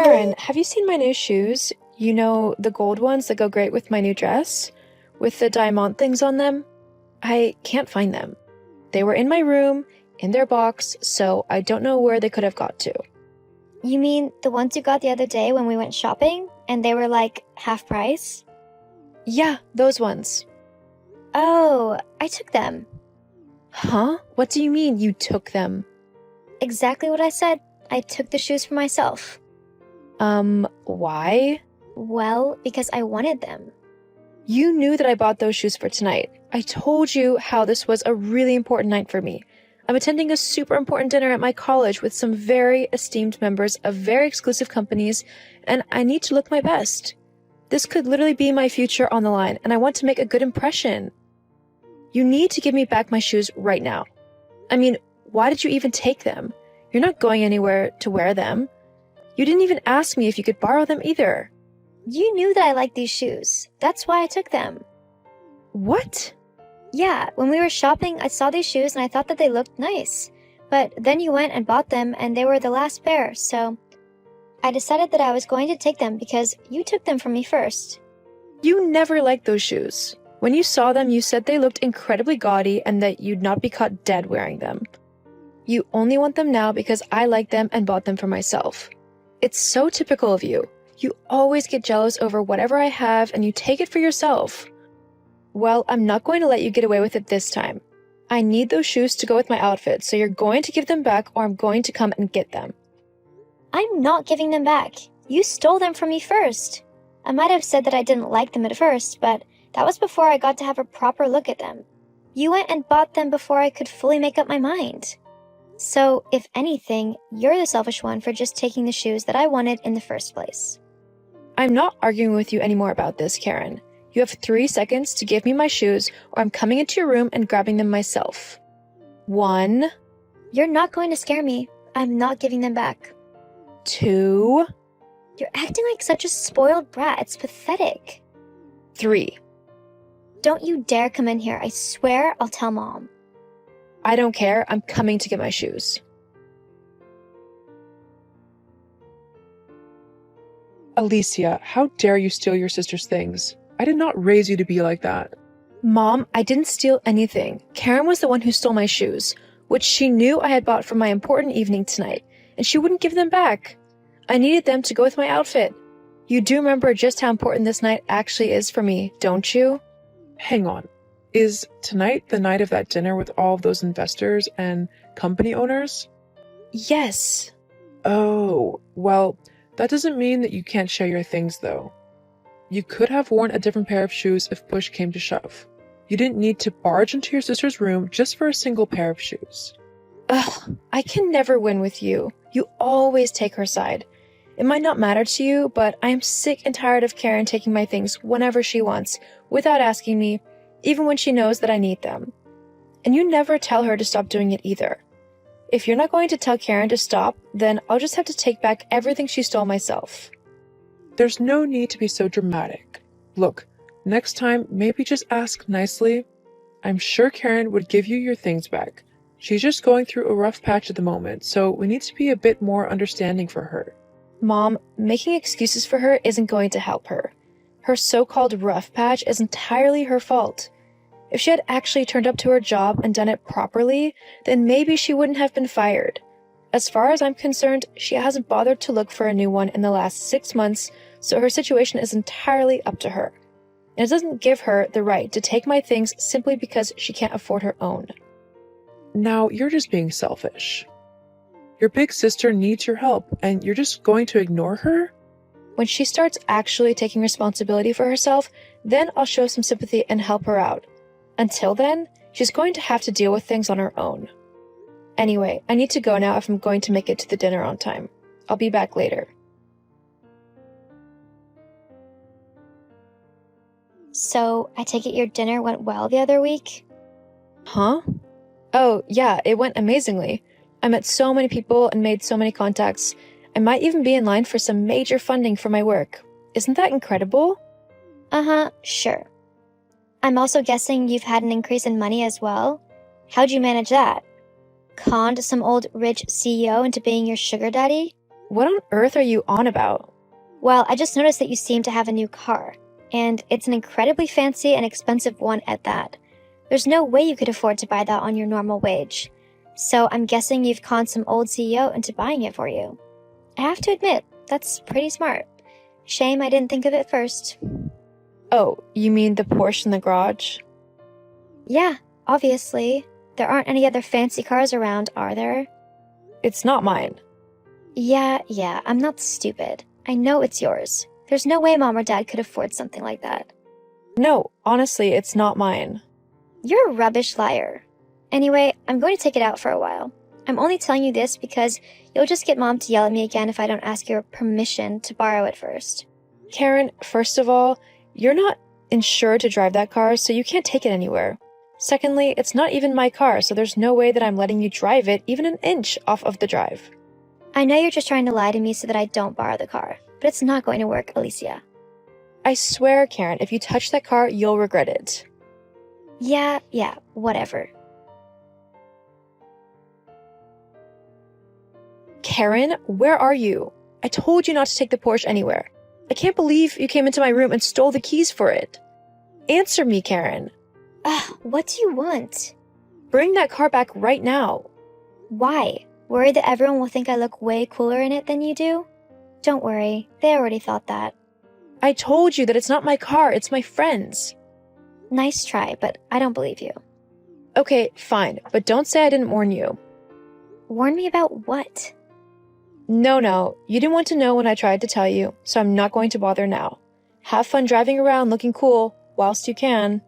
Karen, have you seen my new shoes? You know, the gold ones that go great with my new dress? With the diamond things on them? I can't find them. They were in my room, in their box, so I don't know where they could have got to. You mean the ones you got the other day when we went shopping and they were like half price? Yeah, those ones. Oh, I took them. Huh? What do you mean you took them? Exactly what I said. I took the shoes for myself. Why? Well, because I wanted them. You knew that I bought those shoes for tonight. I told you how this was a really important night for me. I'm attending a super important dinner at my college with some very esteemed members of very exclusive companies, and I need to look my best. This could literally be my future on the line, and I want to make a good impression. You need to give me back my shoes right now. I mean, why did you even take them? You're not going anywhere to wear them. You didn't even ask me if you could borrow them either. You knew that I liked these shoes. That's why I took them. What? Yeah, when we were shopping, I saw these shoes and I thought that they looked nice. But then you went and bought them and they were the last pair, so I decided that I was going to take them because you took them from me first. You never liked those shoes. When you saw them, you said they looked incredibly gaudy and that you'd not be caught dead wearing them. You only want them now because I like them and bought them for myself. It's so typical of you. You always get jealous over whatever I have and you take it for yourself. Well, I'm not going to let you get away with it this time. I need those shoes to go with my outfit, so you're going to give them back or I'm going to come and get them. I'm not giving them back. You stole them from me first. I might have said that I didn't like them at first, but that was before I got to have a proper look at them. You went and bought them before I could fully make up my mind. So, if anything, you're the selfish one for just taking the shoes that I wanted in the first place. I'm not arguing with you anymore about this, Karen. You have 3 seconds to give me my shoes or I'm coming into your room and grabbing them myself. 1. You're not going to scare me. I'm not giving them back. 2. You're acting like such a spoiled brat. It's pathetic. 3. Don't you dare come in here. I swear I'll tell Mom. I don't care. I'm coming to get my shoes. Alicia, how dare you steal your sister's things? I did not raise you to be like that. Mom, I didn't steal anything. Karen was the one who stole my shoes, which she knew I had bought for my important evening tonight, and she wouldn't give them back. I needed them to go with my outfit. You do remember just how important this night actually is for me, don't you? Hang on. Is tonight the night of that dinner with all of those investors and company owners? Yes. Oh, well, that doesn't mean that you can't share your things, though. You could have worn a different pair of shoes if push came to shove. You didn't need to barge into your sister's room just for a single pair of shoes. Ugh, I can never win with you. You always take her side. It might not matter to you, but I am sick and tired of Karen taking my things whenever she wants, without asking me, even when she knows that I need them. And you never tell her to stop doing it either. If you're not going to tell Karen to stop, then I'll just have to take back everything she stole myself. There's no need to be so dramatic. Look, next time, maybe just ask nicely. I'm sure Karen would give you your things back. She's just going through a rough patch at the moment, so we need to be a bit more understanding for her. Mom, making excuses for her isn't going to help her. Her so-called rough patch is entirely her fault. If she had actually turned up to her job and done it properly, then maybe she wouldn't have been fired. As far as I'm concerned, she hasn't bothered to look for a new one in the last 6 months, so her situation is entirely up to her. And it doesn't give her the right to take my things simply because she can't afford her own. Now, you're just being selfish. Your big sister needs your help, and you're just going to ignore her? When she starts actually taking responsibility for herself, then I'll show some sympathy and help her out. Until then, she's going to have to deal with things on her own. Anyway, I need to go now if I'm going to make it to the dinner on time. I'll be back later. So, I take it your dinner went well the other week? Huh? Oh, yeah, it went amazingly. I met so many people and made so many contacts. I might even be in line for some major funding for my work. Isn't that incredible? Uh-huh, sure. I'm also guessing you've had an increase in money as well. How'd you manage that? Conned some old rich CEO into being your sugar daddy? What on earth are you on about? Well, I just noticed that you seem to have a new car, and it's an incredibly fancy and expensive one at that. There's no way you could afford to buy that on your normal wage. So I'm guessing you've conned some old CEO into buying it for you. I have to admit, that's pretty smart. Shame I didn't think of it first. Oh, you mean the Porsche in the garage? Yeah, obviously. There aren't any other fancy cars around, are there? It's not mine. Yeah, I'm not stupid. I know it's yours. There's no way Mom or Dad could afford something like that. No, honestly, it's not mine. You're a rubbish liar. Anyway, I'm going to take it out for a while. I'm only telling you this because you'll just get Mom to yell at me again if I don't ask your permission to borrow it first. Karen, first of all, you're not insured to drive that car, so you can't take it anywhere. Secondly, it's not even my car, so there's no way that I'm letting you drive it even an inch off of the drive. I know you're just trying to lie to me so that I don't borrow the car, but it's not going to work, Alicia. I swear, Karen, if you touch that car, you'll regret it. Yeah, whatever. Karen, where are you? I told you not to take the Porsche anywhere. I can't believe you came into my room and stole the keys for it. Answer me, Karen. What do you want? Bring that car back right now. Why? Worried that everyone will think I look way cooler in it than you do? Don't worry, they already thought that. I told you that it's not my car, it's my friend's. Nice try, but I don't believe you. Okay, fine, but don't say I didn't warn you. Warn me about what? No, you didn't want to know when I tried to tell you, so I'm not going to bother now. Have fun driving around looking cool whilst you can.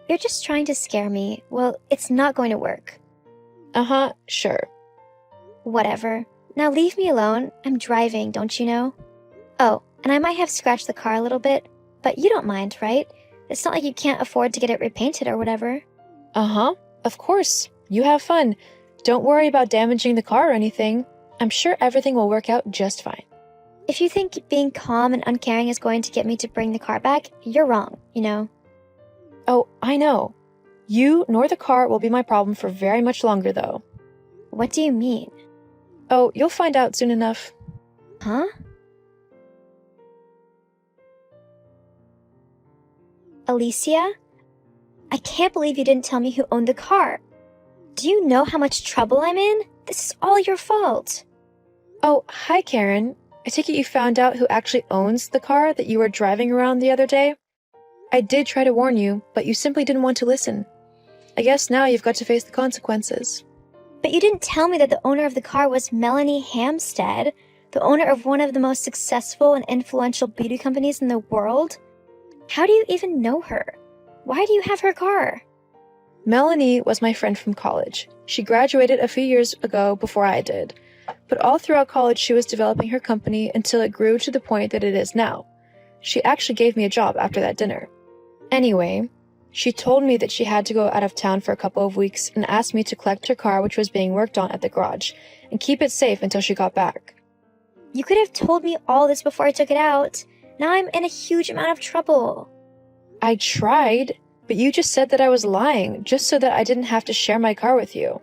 You're just trying to scare me. Well, it's not going to work. Sure. Whatever. Now leave me alone. I'm driving, don't you know? Oh, and I might have scratched the car a little bit, but you don't mind, right? It's not like you can't afford to get it repainted or whatever. Of course. You have fun. Don't worry about damaging the car or anything. I'm sure everything will work out just fine. If you think being calm and uncaring is going to get me to bring the car back, you're wrong, you know? Oh, I know. You nor the car will be my problem for very much longer, though. What do you mean? Oh, you'll find out soon enough. Huh? Alicia? I can't believe you didn't tell me who owned the car. Do you know how much trouble I'm in? This is all your fault. Oh, hi, Karen. I take it you found out who actually owns the car that you were driving around the other day? I did try to warn you, but you simply didn't want to listen. I guess now you've got to face the consequences. But you didn't tell me that the owner of the car was Melanie Hampstead, the owner of one of the most successful and influential beauty companies in the world. How do you even know her? Why do you have her car? Melanie was my friend from college. She graduated a few years ago before I did. But all throughout college, she was developing her company until it grew to the point that it is now. She actually gave me a job after that dinner. Anyway, she told me that she had to go out of town for a couple of weeks and asked me to collect her car, which was being worked on at the garage, and keep it safe until she got back. You could have told me all this before I took it out. Now I'm in a huge amount of trouble. I tried, but you just said that I was lying, just so that I didn't have to share my car with you.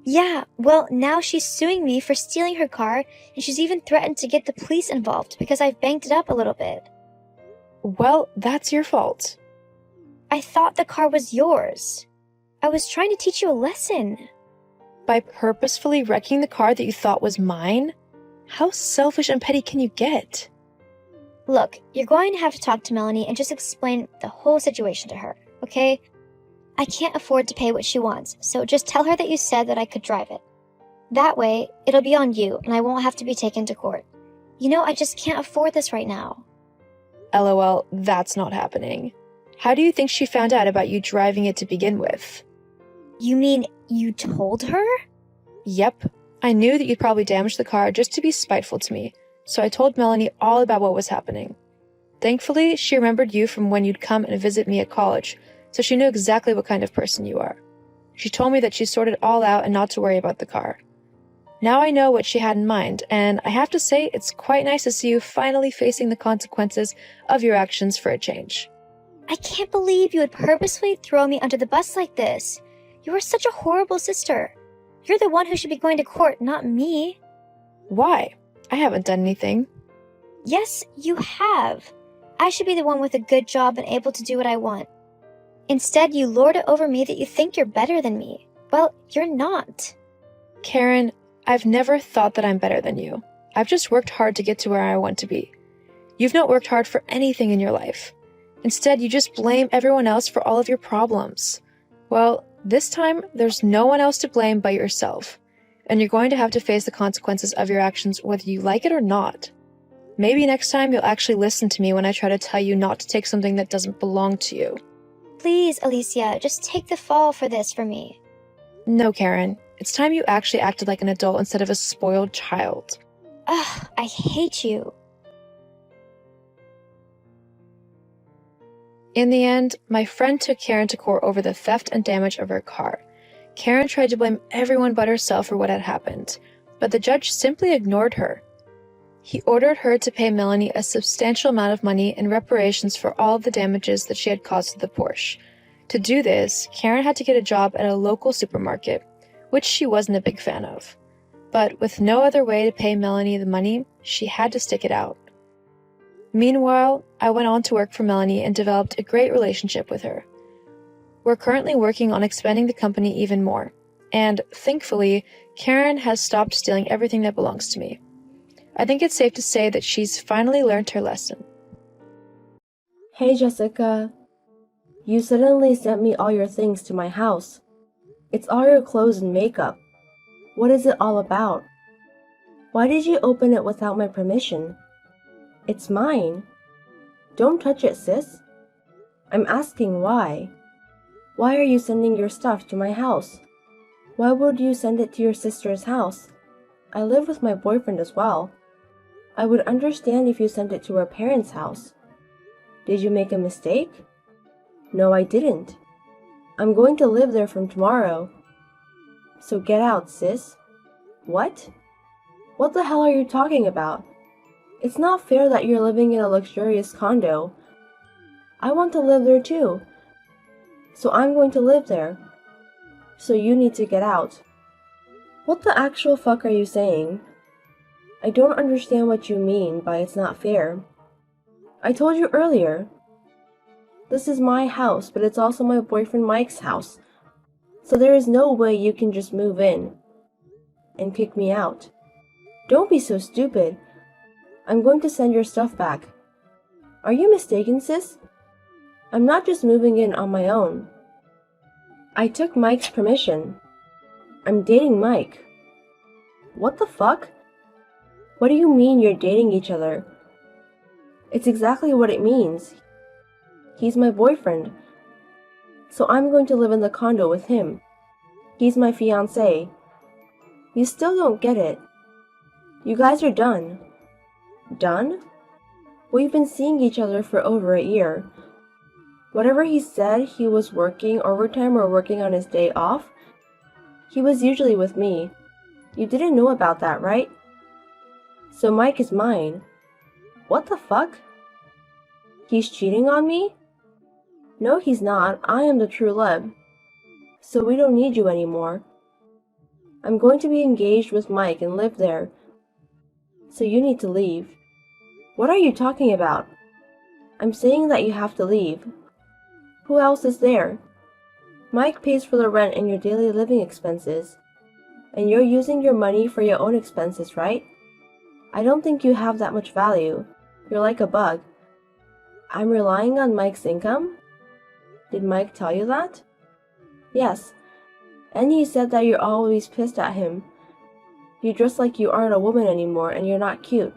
Yeah, well, now she's suing me for stealing her car, and she's even threatened to get the police involved because I've banked it up a little bit. Well, that's your fault. I thought the car was yours. I was trying to teach you a lesson. By purposefully wrecking the car that you thought was mine? How selfish and petty can you get? Look, you're going to have to talk to Melanie and just explain the whole situation to her, okay? I can't afford to pay what she wants, so just tell her that you said that I could drive it. That way, it'll be on you and I won't have to be taken to court. You know, I just can't afford this right now. LOL, that's not happening. How do you think she found out about you driving it to begin with? You mean you told her? Yep. I knew that you'd probably damage the car just to be spiteful to me, so I told Melanie all about what was happening. Thankfully, she remembered you from when you'd come and visit me at college, so she knew exactly what kind of person you are. She told me that she sorted it all out and not to worry about the car. Now I know what she had in mind, and I have to say it's quite nice to see you finally facing the consequences of your actions for a change. I can't believe you would purposefully throw me under the bus like this. You are such a horrible sister. You're the one who should be going to court, not me. Why? I haven't done anything. Yes, you have. I should be the one with a good job and able to do what I want. Instead, you lord it over me that you think you're better than me. Well, you're not. Karen, I've never thought that I'm better than you. I've just worked hard to get to where I want to be. You've not worked hard for anything in your life. Instead, you just blame everyone else for all of your problems. Well, this time, there's no one else to blame but yourself. And you're going to have to face the consequences of your actions whether you like it or not. Maybe next time you'll actually listen to me when I try to tell you not to take something that doesn't belong to you. Please, Alicia, just take the fall for this for me. No, Karen. It's time you actually acted like an adult instead of a spoiled child. Ugh, I hate you. In the end, my friend took Karen to court over the theft and damage of her car. Karen tried to blame everyone but herself for what had happened, but the judge simply ignored her. He ordered her to pay Melanie a substantial amount of money in reparations for all of the damages that she had caused to the Porsche. To do this, Karen had to get a job at a local supermarket, which she wasn't a big fan of. But with no other way to pay Melanie the money, she had to stick it out. Meanwhile, I went on to work for Melanie and developed a great relationship with her. We're currently working on expanding the company even more, and thankfully, Karen has stopped stealing everything that belongs to me. I think it's safe to say that she's finally learned her lesson. Hey Jessica, you suddenly sent me all your things to my house. It's all your clothes and makeup. What is it all about? Why did you open it without my permission? It's mine. Don't touch it, sis. I'm asking why. Why are you sending your stuff to my house? Why would you send it to your sister's house? I live with my boyfriend as well. I would understand if you sent it to her parents' house. Did you make a mistake? No, I didn't. I'm going to live there from tomorrow. So get out, sis. What? What the hell are you talking about? It's not fair that you're living in a luxurious condo. I want to live there too. So I'm going to live there. So you need to get out. What the actual fuck are you saying? I don't understand what you mean by it's not fair. I told you earlier. This is my house, but it's also my boyfriend Mike's house. So there is no way you can just move in and kick me out. Don't be so stupid. I'm going to send your stuff back. Are you mistaken, sis? I'm not just moving in on my own. I took Mike's permission. I'm dating Mike. What the fuck? What do you mean you're dating each other? It's exactly what it means. He's my boyfriend. So I'm going to live in the condo with him. He's my fiancé. You still don't get it. You guys are done. Done? We've been seeing each other for over a year. Whatever he said he was working overtime or working on his day off, he was usually with me. You didn't know about that, right? So Mike is mine. What the fuck? He's cheating on me? No, he's not. I am the true love. So we don't need you anymore. I'm going to be engaged with Mike and live there. So you need to leave. What are you talking about? I'm saying that you have to leave. Who else is there? Mike pays for the rent and your daily living expenses. And you're using your money for your own expenses, right? I don't think you have that much value. You're like a bug. I'm relying on Mike's income? Did Mike tell you that? Yes. And he said that you're always pissed at him. You dress like you aren't a woman anymore and you're not cute.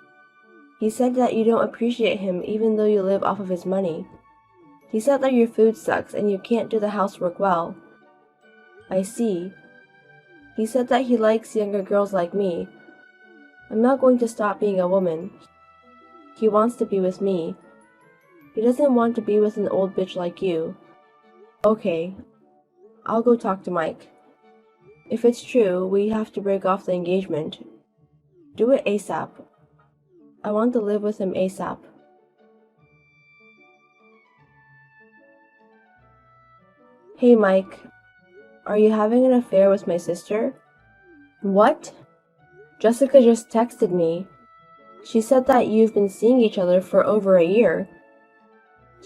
He said that you don't appreciate him even though you live off of his money. He said that your food sucks and you can't do the housework well. I see. He said that he likes younger girls like me. I'm not going to stop being a woman. He wants to be with me. He doesn't want to be with an old bitch like you. Okay, I'll go talk to Mike. If it's true, we have to break off the engagement. Do it ASAP. I want to live with him ASAP. Hey Mike, are you having an affair with my sister? What? Jessica just texted me. She said that you've been seeing each other for over a year.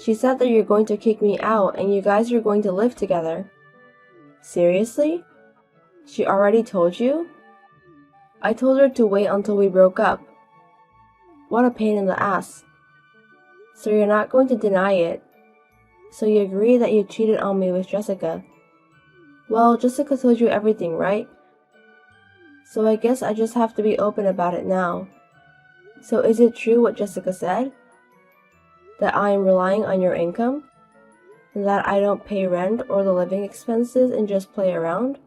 She said that you're going to kick me out and you guys are going to live together. Seriously? She already told you? I told her to wait until we broke up. What a pain in the ass. So you're not going to deny it. So you agree that you cheated on me with Jessica. Well, Jessica told you everything, right? So I guess I just have to be open about it now. So is it true what Jessica said? That I am relying on your income? And that I don't pay rent or the living expenses and just play around?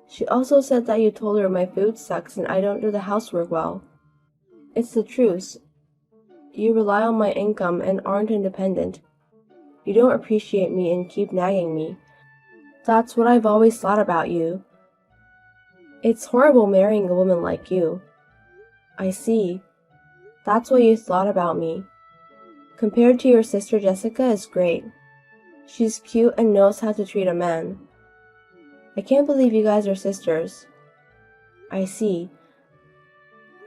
She also said that you told her my food sucks and I don't do the housework well. It's the truth. You rely on my income and aren't independent. You don't appreciate me and keep nagging me. That's what I've always thought about you. It's horrible marrying a woman like you. I see. That's what you thought about me. Compared to your sister Jessica is great. She's cute and knows how to treat a man. I can't believe you guys are sisters. I see.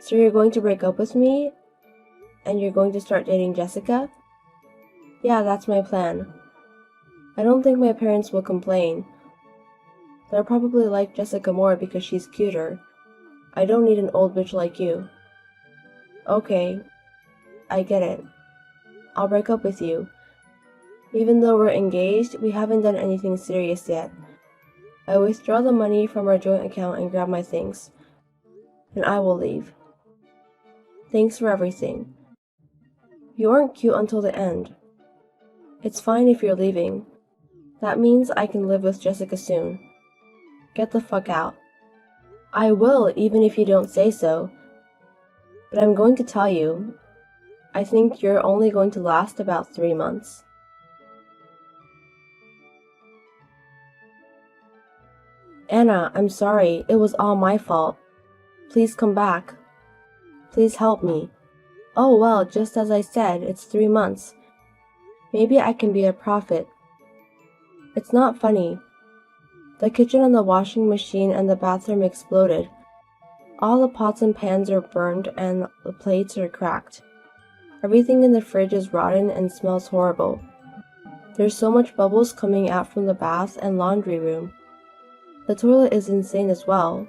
So you're going to break up with me? And you're going to start dating Jessica? Yeah, that's my plan. I don't think my parents will complain. They'll probably like Jessica more because she's cuter. I don't need an old bitch like you. Okay, I get it. I'll break up with you. Even though we're engaged, we haven't done anything serious yet. I withdraw the money from our joint account and grab my things. And I will leave. Thanks for everything. You aren't cute until the end. It's fine if you're leaving. That means I can live with Jessica soon. Get the fuck out. I will, even if you don't say so. But I'm going to tell you, I think you're only going to last about 3 months. Anna, I'm sorry. It was all my fault. Please come back. Please help me. Oh well, just as I said, it's 3 months. Maybe I can be a prophet. It's not funny. The kitchen and the washing machine and the bathroom exploded. All the pots and pans are burned and the plates are cracked. Everything in the fridge is rotten and smells horrible. There's so much bubbles coming out from the bath and laundry room. The toilet is insane as well.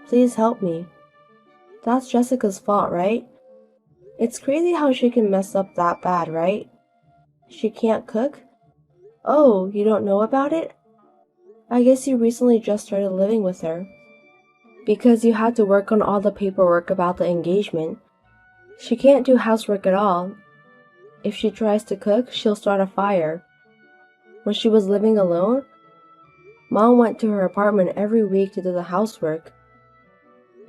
Please help me. That's Jessica's fault, right? It's crazy how she can mess up that bad, right? She can't cook? Oh, you don't know about it? I guess you recently just started living with her. Because you had to work on all the paperwork about the engagement. She can't do housework at all. If she tries to cook, she'll start a fire. When she was living alone, Mom went to her apartment every week to do the housework.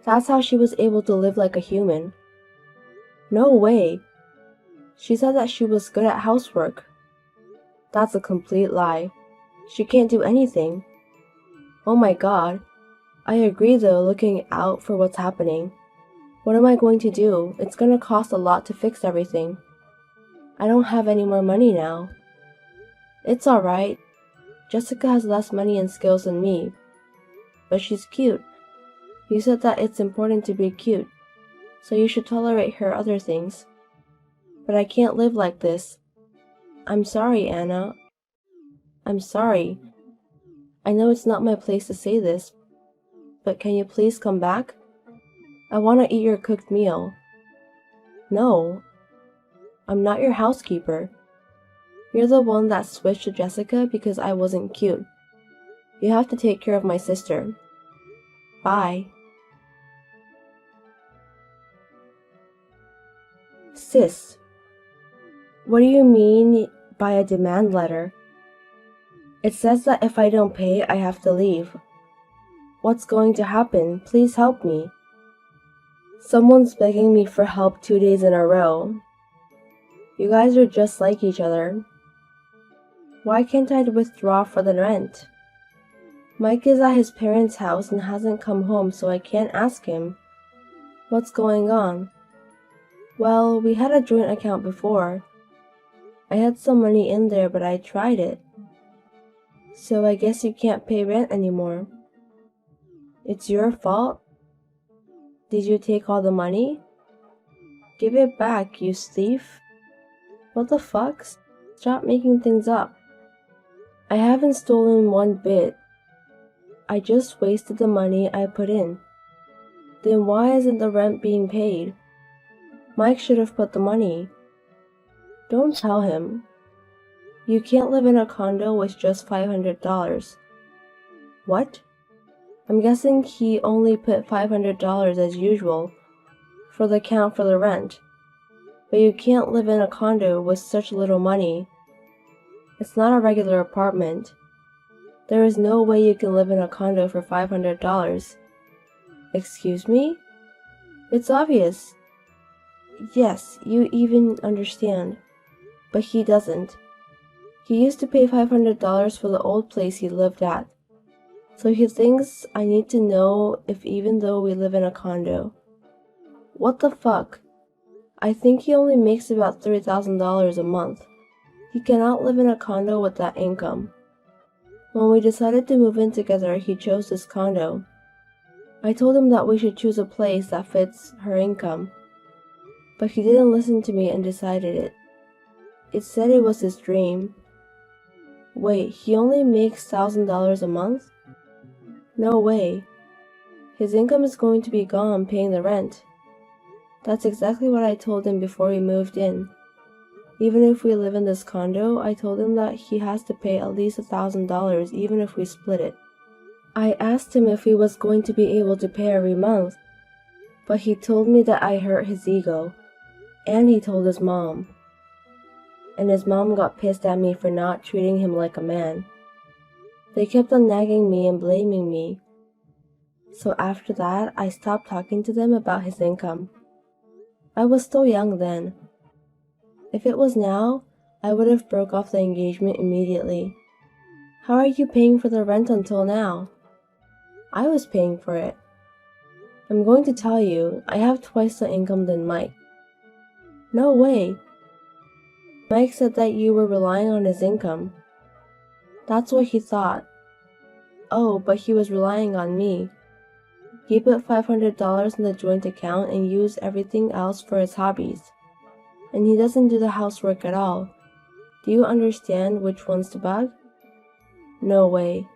That's how she was able to live like a human. No way. She said that she was good at housework. That's a complete lie. She can't do anything. Oh my god. I agree though, looking out for what's happening. What am I going to do? It's gonna cost a lot to fix everything. I don't have any more money now. It's alright. Jessica has less money and skills than me. But she's cute. You said that it's important to be cute, so you should tolerate her other things. But I can't live like this. I'm sorry, Anna. I'm sorry. I know it's not my place to say this, but can you please come back? I want to eat your cooked meal. No. I'm not your housekeeper. You're the one that switched to Jessica because I wasn't cute. You have to take care of my sister. Bye. Sis, what do you mean by a demand letter? It says that if I don't pay, I have to leave. What's going to happen? Please help me. Someone's begging me for help 2 days in a row. You guys are just like each other. Why can't I withdraw for the rent? Mike is at his parents' house and hasn't come home, so I can't ask him. What's going on? Well, we had a joint account before. I had some money in there, but I tried it. So I guess you can't pay rent anymore. It's your fault? Did you take all the money? Give it back, you thief. What the fuck? Stop making things up. I haven't stolen one bit. I just wasted the money I put in. Then why isn't the rent being paid? Mike should have put the money. Don't tell him. You can't live in a condo with just $500. What? I'm guessing he only put $500 as usual for the count for the rent. But you can't live in a condo with such little money. It's not a regular apartment. There is no way you can live in a condo for $500. Excuse me? It's obvious. Yes, you even understand. But he doesn't. He used to pay $500 for the old place he lived at. So he thinks I need to know if even though we live in a condo. What the fuck? I think he only makes about $3,000 a month. He cannot live in a condo with that income. When we decided to move in together, he chose this condo. I told him that we should choose a place that fits her income. But he didn't listen to me and decided it. It said it was his dream. Wait, he only makes $1,000 a month? No way. His income is going to be gone paying the rent. That's exactly what I told him before we moved in. Even if we live in this condo, I told him that he has to pay at least $1,000 even if we split it. I asked him if he was going to be able to pay every month, but he told me that I hurt his ego, and he told his mom. And his mom got pissed at me for not treating him like a man. They kept on nagging me and blaming me. So after that, I stopped talking to them about his income. I was still young then. If it was now, I would have broke off the engagement immediately. How are you paying for the rent until now? I was paying for it. I'm going to tell you, I have twice the income than Mike. No way. Mike said that you were relying on his income. That's what he thought. Oh, but he was relying on me. He put $500 in the joint account and used everything else for his hobbies. And he doesn't do the housework at all. Do you understand which one's the bug? No way.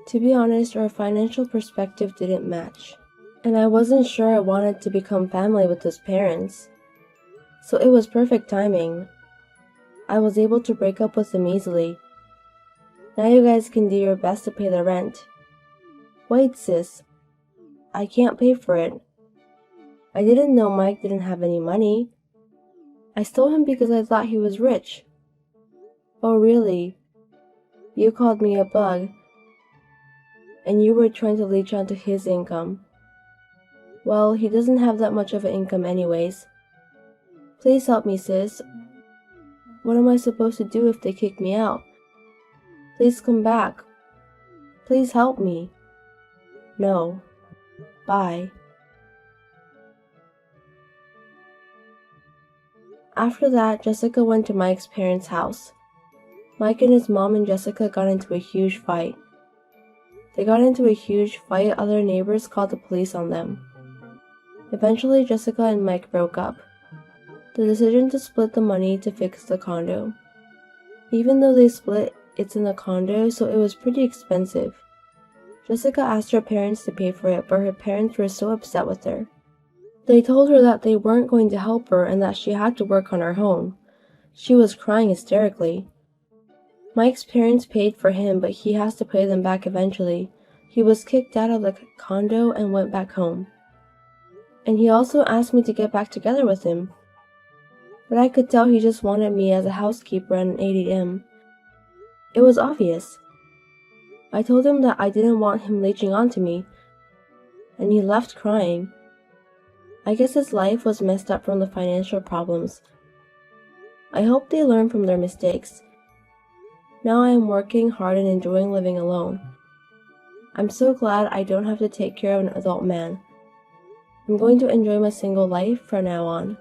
To be honest, our financial perspective didn't match. And I wasn't sure I wanted to become family with his parents. So it was perfect timing. I was able to break up with him easily. Now you guys can do your best to pay the rent. Wait, sis. I can't pay for it. I didn't know Mike didn't have any money. I stole him because I thought he was rich. Oh, really? You called me a bug. And you were trying to leech onto his income. Well, he doesn't have that much of an income anyways. Please help me, sis. What am I supposed to do if they kick me out? Please come back. Please help me. No. Bye. After that, Jessica went to Mike's parents' house. Mike and his mom and Jessica got into a huge fight. Other neighbors called the police on them. Eventually, Jessica and Mike broke up. The decision to split the money to fix the condo. Even though they split, it's in a condo, so it was pretty expensive. Jessica asked her parents to pay for it, but her parents were so upset with her. They told her that they weren't going to help her and that she had to work on her own. She was crying hysterically. Mike's parents paid for him, but he has to pay them back eventually. He was kicked out of the condo and went back home. And he also asked me to get back together with him. But I could tell he just wanted me as a housekeeper and an ATM. It was obvious. I told him that I didn't want him leeching onto me, and he left crying. I guess his life was messed up from the financial problems. I hope they learn from their mistakes. Now I am working hard and enjoying living alone. I'm so glad I don't have to take care of an adult man. I'm going to enjoy my single life from now on.